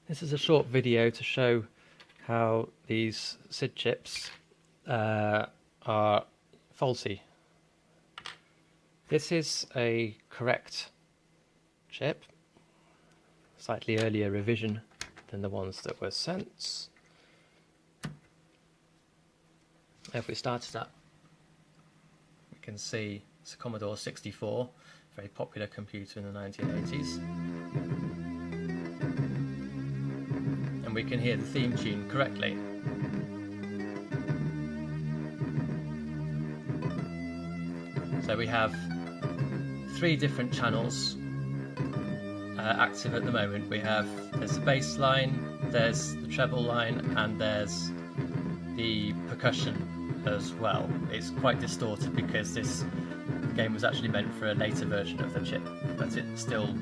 This is a short video to show how these Sid chips are faulty. This is a correct chip, slightly earlier revision than the ones that were sent. If we start it up, we can see it's a Commodore 64, very popular computer in the 1980s. And we can hear the theme tune correctly. So we have 3 different channels active at the moment. There's the bass line, there's the treble line, and there's the percussion as well. It's quite distorted because this game was actually meant for a later version of the chip, but it still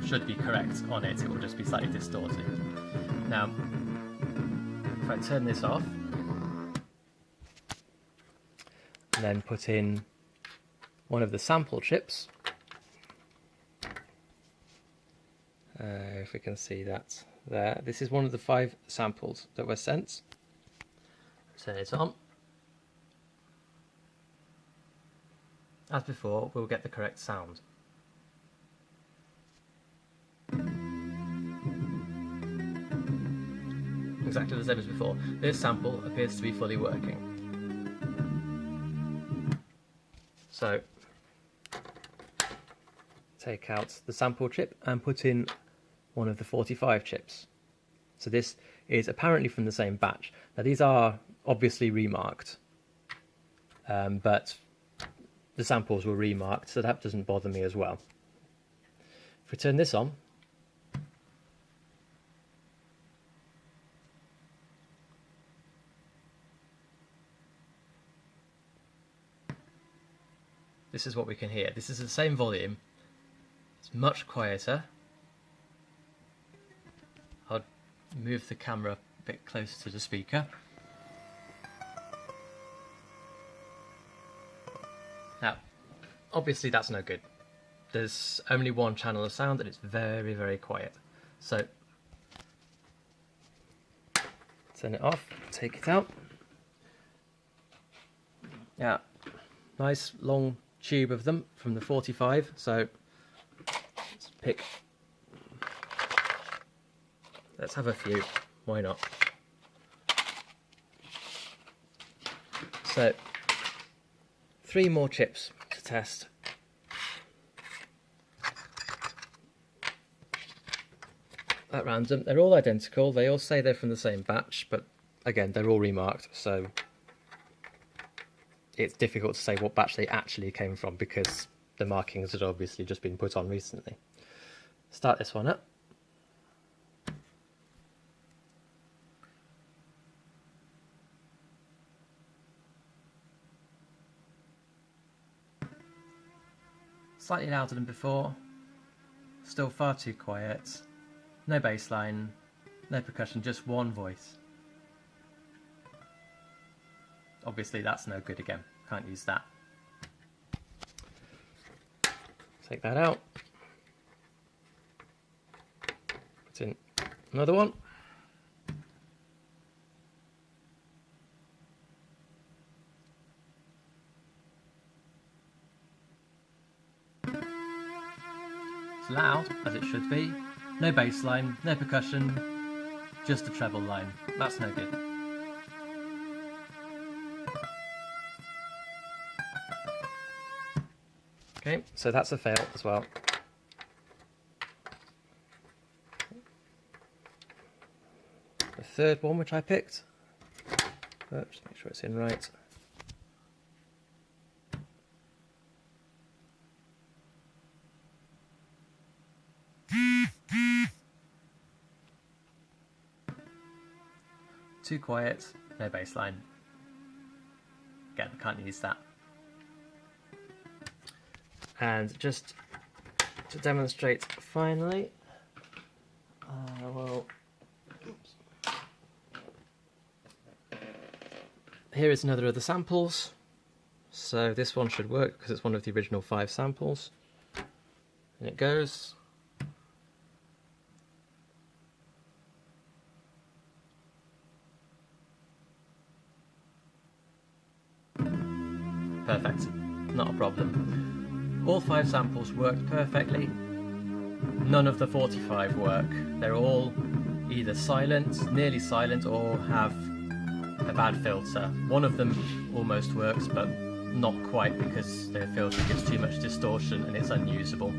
should be correct on it. It will just be slightly distorted. Now, if I turn this off and then put in one of the sample chips, if we can see that there, this is one of the 5 samples that were sent. Turn it on. As before, we'll get the correct sound. Exactly the same as before. This sample appears to be fully working. So, take out the sample chip and put in one of the 45 chips. So this is apparently from the same batch. Now these are obviously remarked, but the samples were remarked, so that doesn't bother me as well. If we turn this on, this is what we can hear. This is the same volume. It's much quieter. I'll move the camera a bit closer to the speaker. Now, obviously that's no good. There's only one channel of sound and it's very, very quiet. So, turn it off, take it out. Yeah, nice long tube of them from the 45, so let's have a few, why not? So 3 more chips to test. At random, they're all identical, they all say they're from the same batch, but again they're all remarked, so it's difficult to say what batch they actually came from because the markings had obviously just been put on recently. Start this one up. Slightly louder than before, still far too quiet, no bass line, no percussion, just one voice. Obviously that's no good again, can't use that. Take that out. Put in another one. It's loud, as it should be. No bass line, no percussion, just a treble line. That's no good. Okay, so that's a fail as well. The third one which I picked. Just make sure it's in right. Too quiet, no bass line. Again, can't use that. And just to demonstrate finally, here is another of the samples. So this one should work because it's one of the original 5 samples. And it goes. Perfect, not a problem. All 5 samples worked perfectly. None of the 45 work. They're all either silent, nearly silent, or have a bad filter. One of them almost works, but not quite, because their filter gives too much distortion and it's unusable.